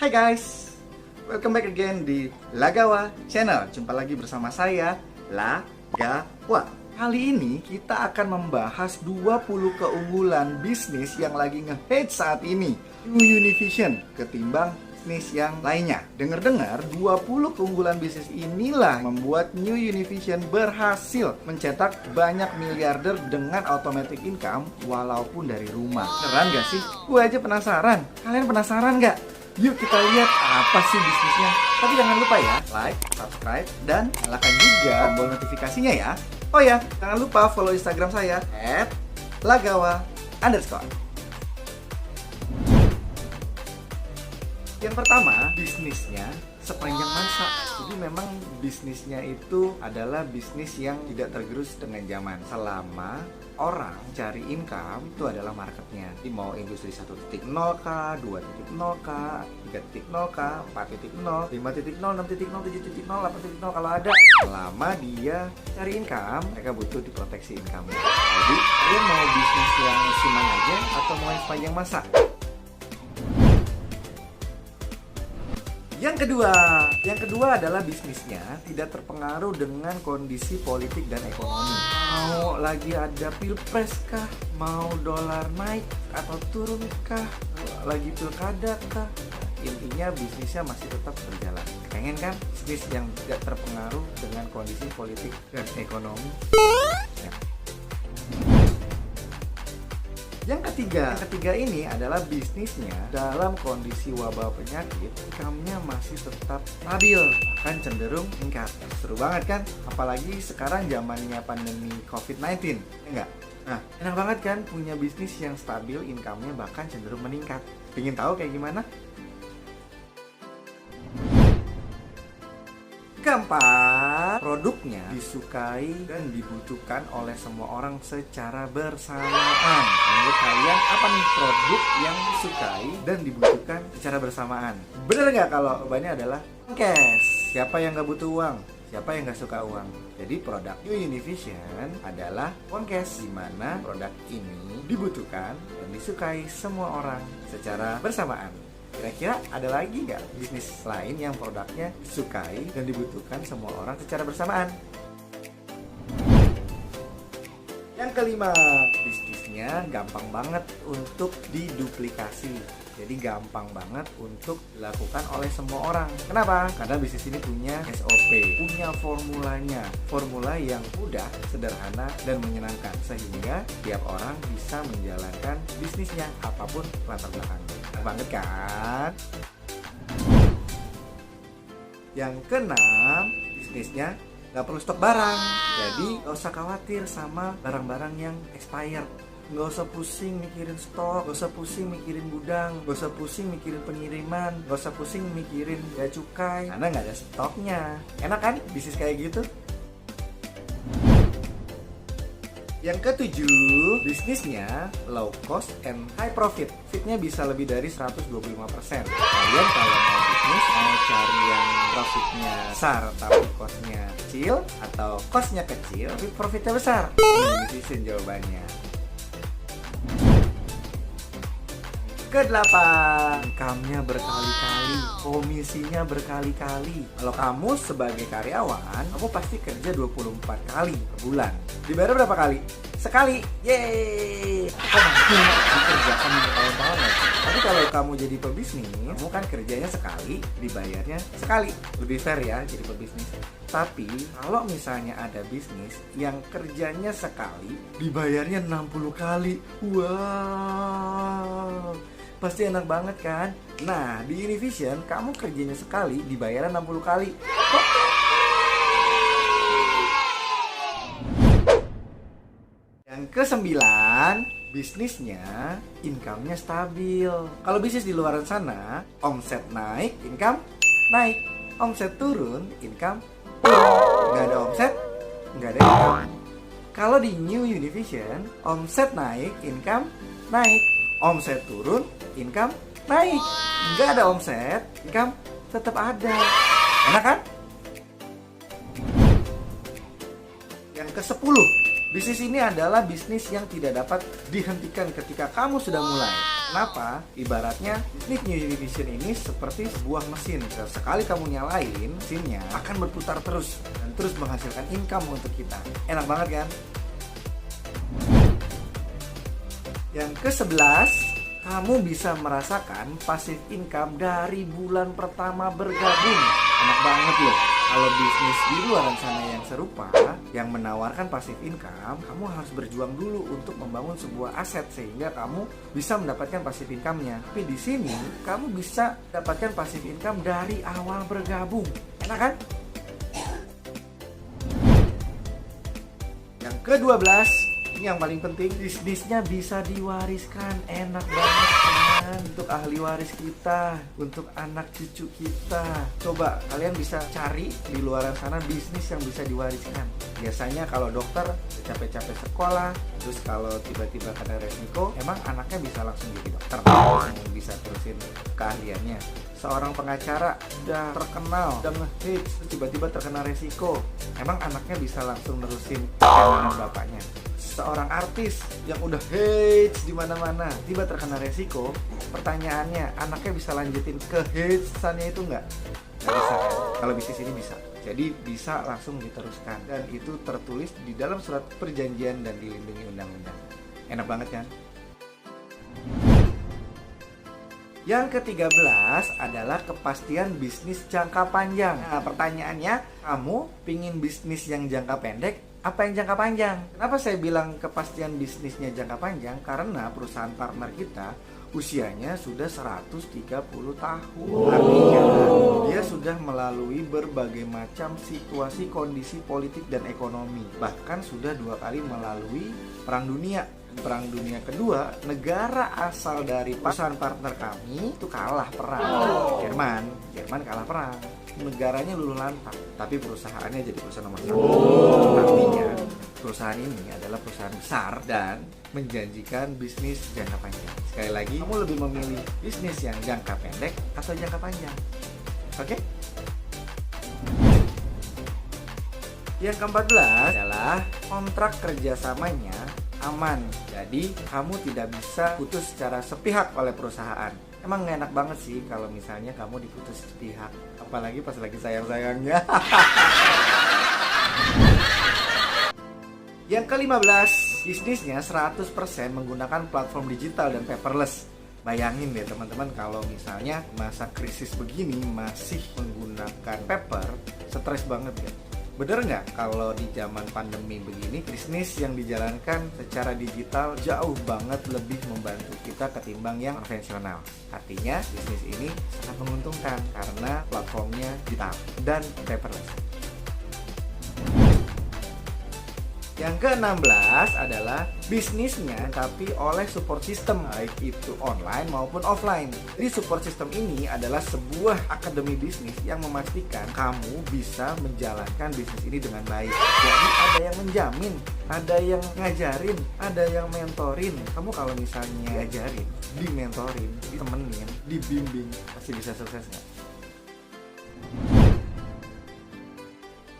Hai guys, welcome back again di Lagawa Channel. Jumpa lagi bersama saya, Lagawa. Kali ini kita akan membahas 20 keunggulan bisnis yang lagi nge-hate saat ini New Univision ketimbang bisnis yang lainnya. Dengar-dengar 20 keunggulan bisnis inilah membuat New Univision berhasil mencetak banyak miliarder dengan automatic income walaupun dari rumah. Keren gak sih? Gue aja penasaran. Kalian penasaran gak? Yuk kita lihat apa sih bisnisnya. Tapi jangan lupa ya, like, subscribe, dan nyalakan juga tombol notifikasinya ya. Oh ya, jangan lupa follow Instagram saya @lagawa_. Yang pertama, bisnisnya sepanjang masa. Jadi memang bisnisnya itu adalah bisnis yang tidak tergerus dengan zaman. Selama orang cari income, itu adalah marketnya. Jadi mau industri 1.0 kah, 2.0 kah, 3.0 kah, 4.0, 5.0, 6.0, 7.0, 8.0 kalau ada. Selama dia cari income, mereka butuh diproteksi income. Jadi, dia mau bisnis yang siman aja atau mau yang sepanjang masa? Yang kedua adalah bisnisnya tidak terpengaruh dengan kondisi politik dan ekonomi. Mau lagi ada pilpres kah, mau dolar naik atau turun kah, lagi pilkada kah, intinya bisnisnya masih tetap berjalan. Pengen kan bisnis yang tidak terpengaruh dengan kondisi politik dan ekonomi? Ya. Yang ketiga ini adalah bisnisnya dalam kondisi wabah penyakit, income-nya masih tetap stabil, bahkan cenderung meningkat. Seru banget kan? Apalagi sekarang zamannya pandemi COVID-19, ya enggak? Nah, enak banget kan punya bisnis yang stabil, income-nya bahkan cenderung meningkat. Pengen tahu kayak gimana? Keempat, produknya disukai dan dibutuhkan oleh semua orang secara bersamaan. Menurut kalian apa nih produk yang disukai dan dibutuhkan secara bersamaan? Bener nggak kalau jawabannya adalah cash? Siapa yang nggak butuh uang? Siapa yang nggak suka uang? Jadi produk New Univision adalah uang cash, di mana produk ini dibutuhkan dan disukai semua orang secara bersamaan. Kira-kira ada lagi nggak bisnis lain yang produknya disukai dan dibutuhkan semua orang secara bersamaan? Yang kelima, bisnisnya gampang banget untuk diduplikasi. Jadi gampang banget untuk dilakukan oleh semua orang. Kenapa? Karena bisnis ini punya SOP, punya formulanya. Formula yang mudah, sederhana, dan menyenangkan. Sehingga tiap orang bisa menjalankan bisnisnya apapun latar belakangnya. Banget kan? Yang keenam, bisnisnya nggak perlu stok barang. Jadi nggak usah khawatir sama barang-barang yang expired. Nggak usah pusing mikirin stok, nggak usah pusing mikirin gudang, nggak usah pusing mikirin pengiriman, nggak usah pusing mikirin bea cukai, karena nggak ada stoknya. Enak kan bisnis kayak gitu? Yang ketujuh, bisnisnya low cost and high profit. Fitnya bisa lebih dari 125%. Kalian kalau mau bisnis, mau cari yang profitnya besar tapi costnya kecil, atau costnya kecil tapi profitnya besar? Ini jawabannya. Kedelapan, income-nya berkali-kali, komisinya berkali-kali. Kalau kamu sebagai karyawan, kamu pasti kerja 24 kali per bulan. Dibayar berapa kali? Sekali. Yeay. Kok masih dikerjakan bertahun-tahun ya? Tapi kalau kamu jadi pebisnis, kamu kan kerjanya sekali, dibayarnya sekali. Lebih fair ya jadi pebisnis. Tapi kalau misalnya ada bisnis yang kerjanya sekali, dibayarnya 60 kali. Wow. Pasti enak banget kan? Nah, di Univision kamu kerjanya sekali, dibayar 60 kali. Yang kesembilan, bisnisnya income-nya stabil. Kalau bisnis di luar sana, omset naik, income naik. Omset turun, income turun. Nggak ada omset, nggak ada income. Kalau di New Univision, omset naik, income naik. Omset turun, income naik. Nggak ada omset, income tetap ada. Enak kan? Yang ke-10, Bisnis ini adalah bisnis yang tidak dapat dihentikan ketika kamu sudah mulai. Kenapa? Ibaratnya bisnis New Univision ini seperti sebuah mesin. Sekali kamu nyalain, mesinnya akan berputar terus dan terus menghasilkan income untuk kita. Enak banget kan? Yang ke-11, kamu bisa merasakan passive income dari bulan pertama bergabung. Enak banget loh. Kalau bisnis di luar sana yang serupa, yang menawarkan passive income, kamu harus berjuang dulu untuk membangun sebuah aset sehingga kamu bisa mendapatkan passive income-nya. Tapi di sini, kamu bisa dapatkan passive income dari awal bergabung. Enak kan? Yang ke-12, ini yang paling penting, bisnisnya bisa diwariskan. Enak banget kan? Untuk ahli waris kita, untuk anak cucu kita. Coba kalian bisa cari di luar sana bisnis yang bisa diwariskan. Biasanya kalau dokter capek-capek sekolah, terus kalau tiba-tiba kena resiko, emang anaknya bisa langsung jadi dokter, langsung bisa terusin keahliannya. Seorang pengacara udah terkenal, udah nge-hits, tiba-tiba terkena resiko, emang anaknya bisa langsung nerusin ketenaran bapaknya. Seorang artis yang udah hits di mana-mana, tiba terkena resiko, pertanyaannya, anaknya bisa lanjutin ke hitsannya itu nggak? Nggak bisa kan? Kalau bisnis ini bisa. Jadi bisa langsung diteruskan dan itu tertulis di dalam surat perjanjian dan dilindungi undang-undang. Enak banget kan? Yang ke-13 adalah kepastian bisnis jangka panjang. Nah, pertanyaannya, kamu pingin bisnis yang jangka pendek apa yang jangka panjang? Kenapa saya bilang kepastian bisnisnya jangka panjang? Karena perusahaan partner kita usianya sudah 130 tahun. Artinya dia sudah melalui berbagai macam situasi, kondisi politik dan ekonomi. Bahkan sudah 2 kali melalui perang dunia. Perang dunia kedua, negara asal dari perusahaan partner kami itu kalah perang. Jerman kalah perang. Negaranya luluh lantak, tapi perusahaannya jadi perusahaan nomor 1. Artinya perusahaan ini adalah perusahaan besar dan menjanjikan bisnis jangka panjang. Sekali lagi, kamu lebih memilih bisnis yang jangka pendek atau jangka panjang? Oke? Yang ke-14 adalah kontrak kerjasamanya aman. Jadi kamu tidak bisa putus secara sepihak oleh perusahaan. Emang gak enak banget sih kalau misalnya kamu diputus sepihak, apalagi pas lagi sayang-sayangnya. Yang ke-15, bisnisnya 100% menggunakan platform digital dan paperless. Bayangin deh teman-teman, kalau misalnya masa krisis begini masih menggunakan paper, stres banget ya. Bener nggak kalau di zaman pandemi begini bisnis yang dijalankan secara digital jauh banget lebih membantu kita ketimbang yang konvensional. Artinya bisnis ini sangat menguntungkan karena platformnya digital dan paperless. Yang ke-16 adalah bisnisnya tapi oleh support system, baik itu online maupun offline. Jadi support system ini adalah sebuah akademi bisnis yang memastikan kamu bisa menjalankan bisnis ini dengan baik. Jadi ada yang menjamin, ada yang ngajarin, ada yang mentorin. Kamu kalau misalnya ngajarin, dimentorin, ditemenin, dibimbing, pasti bisa sukses nggak?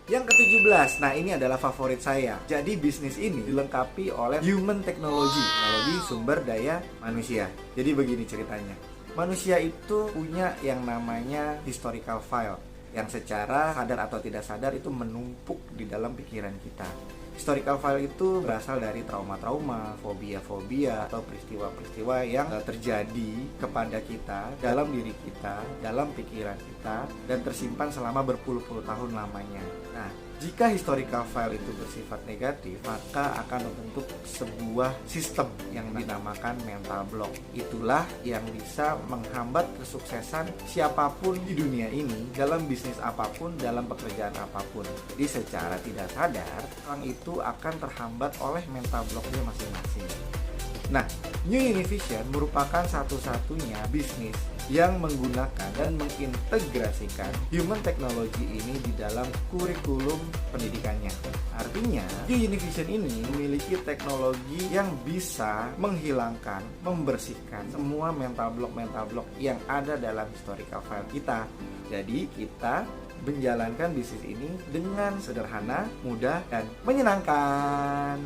Yang ke-17, nah ini adalah favorit saya. Jadi bisnis ini dilengkapi oleh human technology, teknologi sumber daya manusia. Jadi begini ceritanya. Manusia itu punya yang namanya historical file, yang secara sadar atau tidak sadar itu menumpuk di dalam pikiran kita. Historical file itu berasal dari trauma-trauma, fobia-fobia, atau peristiwa-peristiwa yang terjadi kepada kita, dalam diri kita, dalam pikiran kita, dan tersimpan selama berpuluh-puluh tahun lamanya. Nah, jika historical file itu bersifat negatif, maka akan membentuk sebuah sistem yang dinamakan mental block. Itulah yang bisa menghambat kesuksesan siapapun di dunia ini, dalam bisnis apapun, dalam pekerjaan apapun. Jadi secara tidak sadar, orang itu akan terhambat oleh mental blocknya masing-masing. Nah, New Univision merupakan satu-satunya bisnis yang menggunakan dan mengintegrasikan human technology ini di dalam kurikulum pendidikannya. Artinya, New Univision ini memiliki teknologi yang bisa menghilangkan, membersihkan semua mental block yang ada dalam historical file kita. Jadi, kita menjalankan bisnis ini dengan sederhana, mudah, dan menyenangkan.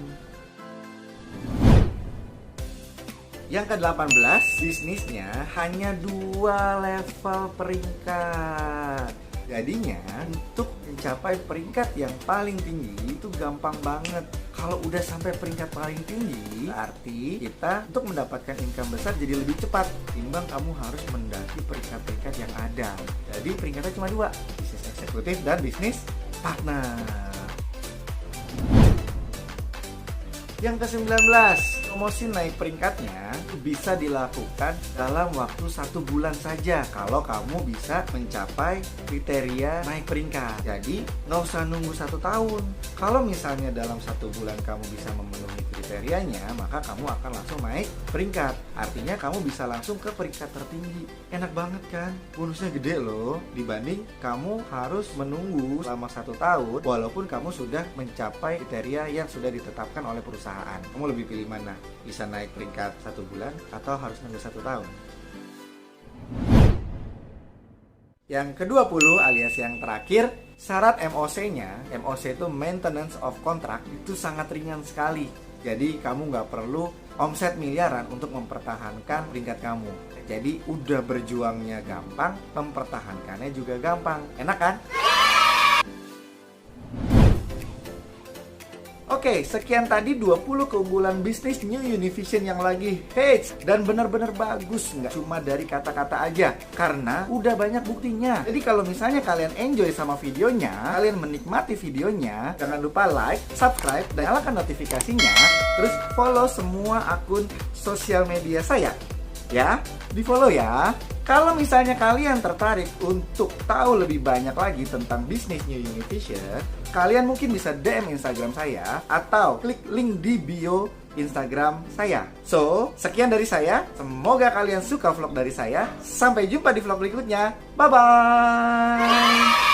Yang ke-18, bisnisnya hanya 2 level peringkat. Jadinya untuk mencapai peringkat yang paling tinggi itu gampang banget. Kalau udah sampai peringkat paling tinggi, berarti kita untuk mendapatkan income besar jadi lebih cepat timbang kamu harus mendaki peringkat-peringkat yang ada. Jadi peringkatnya cuma 2, bisnis eksekutif dan bisnis partner. Yang ke-19, promosi naik peringkatnya bisa dilakukan dalam waktu 1 bulan saja kalau kamu bisa mencapai kriteria naik peringkat. Jadi nggak usah nunggu 1 tahun. Kalau misalnya dalam 1 bulan kamu bisa memenuhi kriterianya, maka kamu akan langsung naik peringkat. Artinya kamu bisa langsung ke peringkat tertinggi. Enak banget kan? Bonusnya gede loh. Dibanding kamu harus menunggu selama 1 tahun walaupun kamu sudah mencapai kriteria yang sudah ditetapkan oleh perusahaan. Kamu lebih pilih mana? Bisa naik peringkat 1 bulan atau harus nunggu 1 tahun? Yang ke-20 alias yang terakhir, syarat MOC-nya, MOC itu Maintenance of Contract, itu sangat ringan sekali. Jadi kamu nggak perlu omset miliaran untuk mempertahankan peringkat kamu. Jadi udah berjuangnya gampang, mempertahankannya juga gampang. Enak kan? Oke, sekian tadi 20 keunggulan bisnis New Univision yang lagi hits dan benar-benar bagus, nggak cuma dari kata-kata aja, karena udah banyak buktinya. Jadi kalau misalnya kalian enjoy sama videonya, kalian menikmati videonya, jangan lupa like, subscribe, dan nyalakan notifikasinya, terus follow semua akun sosial media saya. Ya, di follow ya. Kalau misalnya kalian tertarik untuk tahu lebih banyak lagi tentang bisnis New Univision, kalian mungkin bisa DM Instagram saya atau klik link di bio Instagram saya. So, sekian dari saya. Semoga kalian suka vlog dari saya. Sampai jumpa di vlog berikutnya. Bye-bye.